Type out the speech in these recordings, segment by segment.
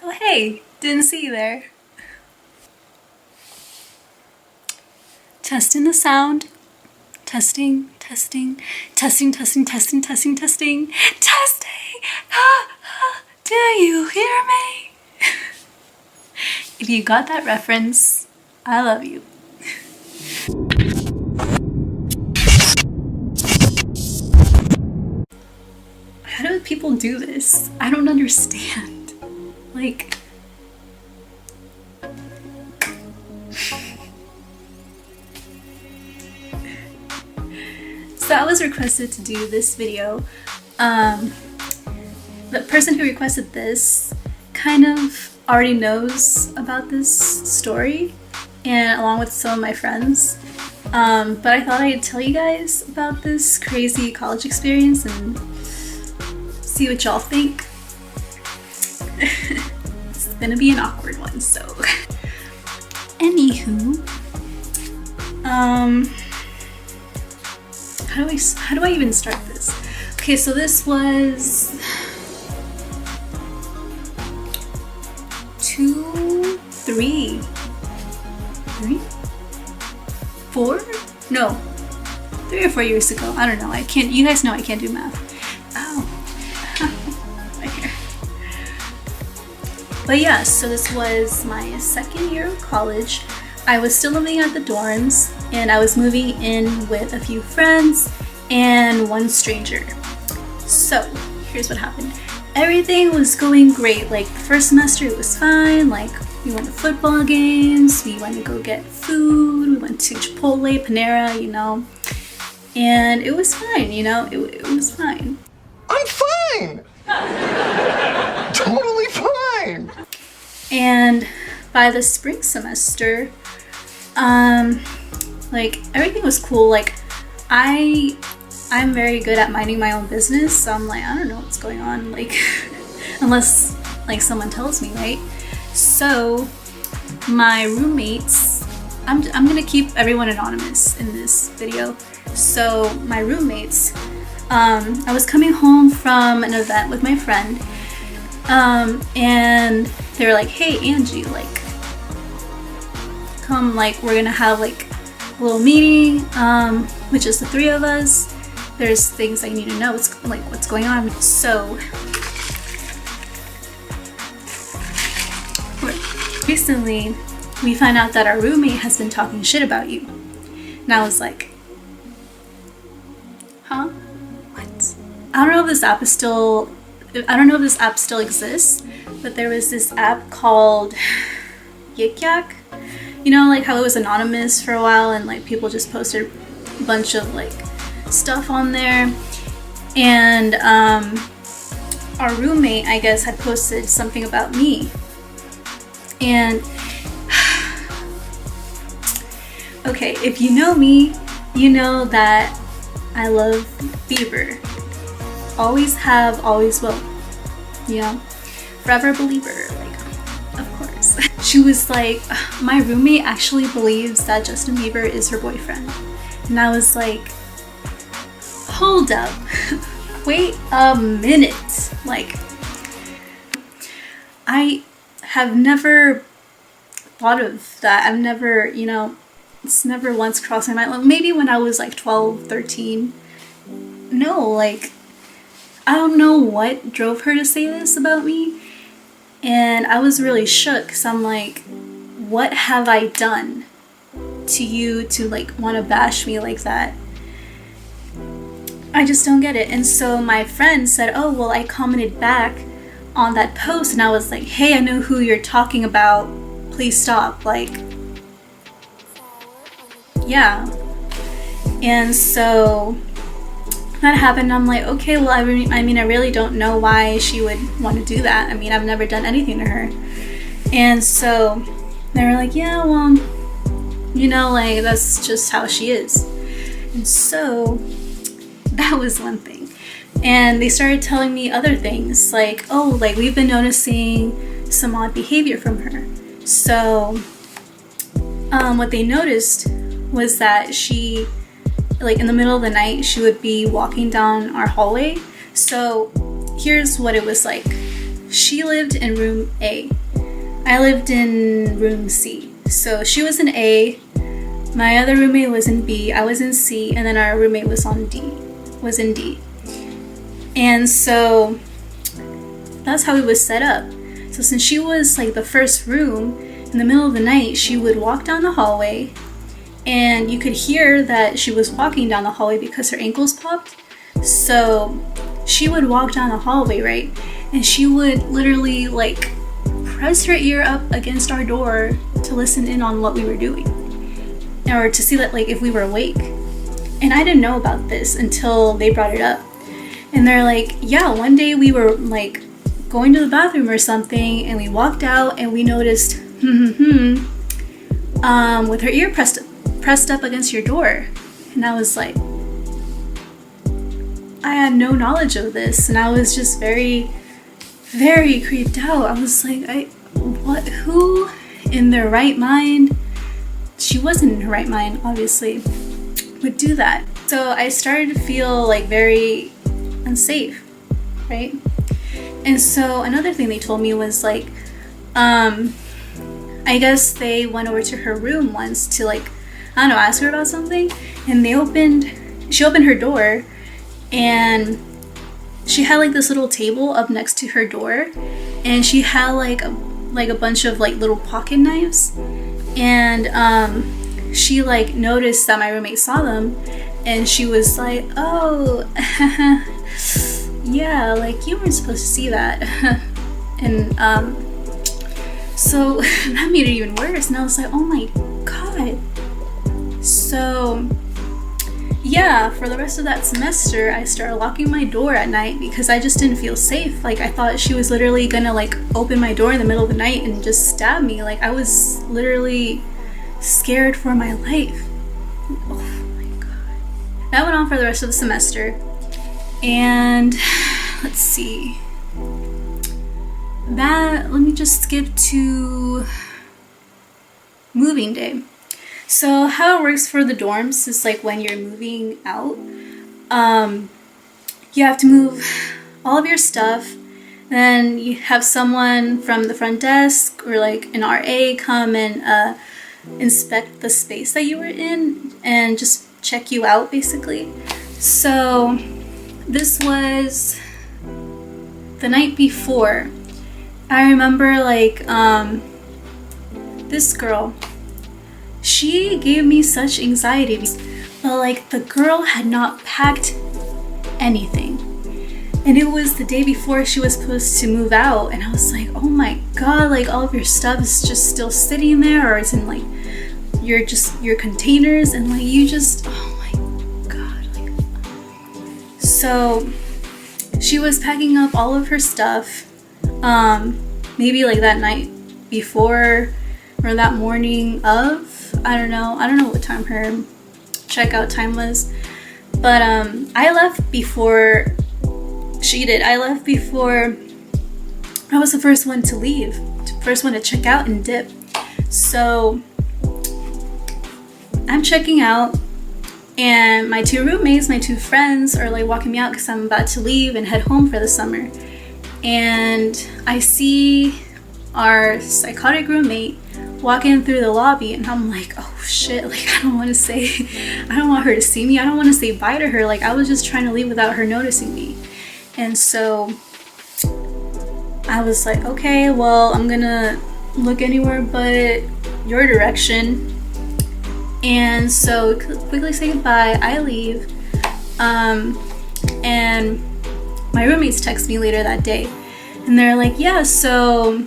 Oh hey, didn't see you there. Testing the sound. Testing, testing, testing, testing, testing, testing, testing, testing. Do you hear me? If you got that reference, I love you. How do people do this? I don't understand. Like, so I was requested to do this video. The person who requested this kind of already knows about this story, and along with some of my friends. But I thought I'd tell you guys about this crazy college experience and see what y'all think. It's gonna be an awkward one, so. Anywho, how do I even start this? Okay, so this was 3 or 4 years ago. I don't know. I can't. You guys know I can't do math. Ow. My hair. But yeah, so this was my second year of college. I was still living at the dorms, and I was moving in with a few friends and one stranger. So here's what happened. Everything was going great. Like the first semester it was fine. Like we went to football games, we went to go get food, we went to Chipotle, Panera, you know, and it was fine, you know, it was fine. I'm fine! Totally fine! And by the spring semester, like everything was cool. Like I'm very good at minding my own business, so I'm like, I don't know what's going on, like unless like someone tells me, right? So my roommates, I'm gonna keep everyone anonymous in this video. So my roommates, I was coming home from an event with my friend, and they were like, hey Angie, like come, like we're gonna have like a little meeting, which is the 3 of us. There's things I need to know, what's going on. So recently we find out that our roommate has been talking shit about you. And I was like, huh? What? I don't know if this app still exists, but there was this app called Yik Yak. You know, like how it was anonymous for a while and like people just posted a bunch of like stuff on there. And our roommate, I guess, had posted something about me. And okay, if you know me, you know that I love Bieber. Always have, always will. You know, forever believer, like, of course. She was like, my roommate actually believes that Justin Bieber is her boyfriend. And I was like, hold up, wait a minute. Like, I have never thought of that. I've never, you know, it's never once crossed my mind. Like, maybe when I was like 12, 13. No, like, I don't know what drove her to say this about me. And I was really shook, because I'm like, what have I done to you to like want to bash me like that? I just don't get it. And so my friend said, oh, well, I commented back on that post, and I was like, hey, I know who you're talking about. Please stop. Like, yeah. And so that happened. I'm like, okay, well, I mean, I really don't know why she would want to do that. I mean, I've never done anything to her. And so they were like, yeah, well, you know, like, that's just how she is. And so that was one thing. And they started telling me other things, like, oh, like, we've been noticing some odd behavior from her. So what they noticed was that she, like, in the middle of the night, she would be walking down our hallway. So here's what it was like. she lived in room A. I lived in room C. So she was in A, my other roommate was in B, I was in C, and then our roommate was in D. And so that's how it was set up. So since she was like the first room, in the middle of the night, she would walk down the hallway, and you could hear that she was walking down the hallway because her ankles popped. So she would walk down the hallway, right? And she would literally like press her ear up against our door to listen in on what we were doing, or to see that like if we were awake. And I didn't know about this until they brought it up. And they're like, yeah, one day we were like going to the bathroom or something, and we walked out and we noticed with her ear pressed up against your door. And I was like, I had no knowledge of this, and I was just very, very creeped out. I was like, who in their right mind, she wasn't in her right mind, obviously, would do that. So I started to feel like very unsafe, right? And so another thing they told me was like, I guess they went over to her room once to like, I don't know, ask her about something, and she opened her door, and she had like this little table up next to her door, and she had like a bunch of like little pocket knives, and she like noticed that my roommate saw them, and she was like, oh, yeah, like you weren't supposed to see that. And so that made it even worse, and I was like, oh my god. So yeah, for the rest of that semester, I started locking my door at night because I just didn't feel safe. Like I thought she was literally gonna like open my door in the middle of the night and just stab me. Like I was literally scared for my life. Oh my god. That went on for the rest of the semester. And let's see. Let me just skip to moving day. So how it works for the dorms is like when you're moving out, you have to move all of your stuff, then you have someone from the front desk or like an RA come and inspect the space that you were in and just check you out basically. So this was the night before. I remember like this girl, she gave me such anxiety, but like the girl had not packed anything, and it was the day before she was supposed to move out, and I was like, oh my god, like all of your stuff is just still sitting there, or it's in like your containers, and like you just, oh my god. Like, so she was packing up all of her stuff, maybe like that night before or that morning of, I don't know what time her checkout time was, but I left before she did. I left before I was the first one to leave, first one to check out and dip. So I'm checking out, and my two roommates, my two friends are like walking me out because I'm about to leave and head home for the summer. And I see our psychotic roommate walking through the lobby, and I'm like, oh shit, like I don't want her to see me. I don't want to say bye to her. Like I was just trying to leave without her noticing me. And so I was like, okay, well, I'm gonna look anywhere but your direction. And so quickly say goodbye, I leave, and my roommates text me later that day, and they're like, yeah, so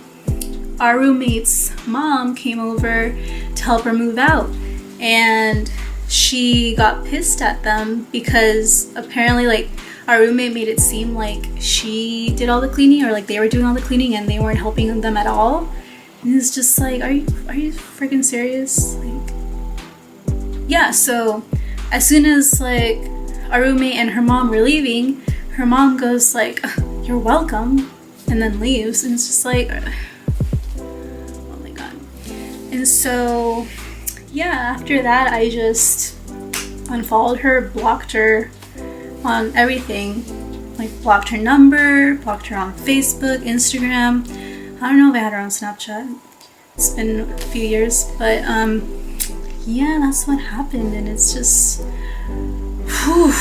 our roommate's mom came over to help her move out, and she got pissed at them because apparently like our roommate made it seem like she did all the cleaning, or like they were doing all the cleaning and they weren't helping them at all. And it's just like, are you freaking serious? Like, yeah. So as soon as like our roommate and her mom were leaving, her mom goes like, you're welcome, and then leaves. And it's just like, and so, yeah, after that, I just unfollowed her, blocked her on everything. like blocked her number, blocked her on Facebook, Instagram. I don't know if I had her on Snapchat. It's been a few years, but yeah, that's what happened, and it's just, whew,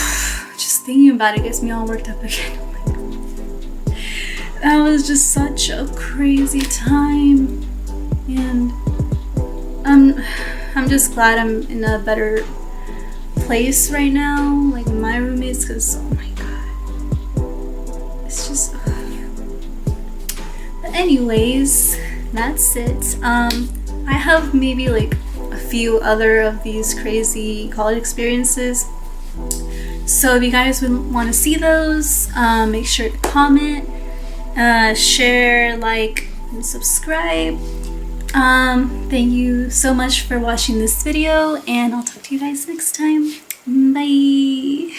just thinking about it gets me all worked up again. Oh my God. That was just such a crazy time, and I'm just glad I'm in a better place right now, like with my roommates, because oh my God, it's just. But anyways, that's it. I have maybe like a few other of these crazy college experiences. So if you guys would want to see those, make sure to comment, share, like, and subscribe. Thank you so much for watching this video, and I'll talk to you guys next time. Bye.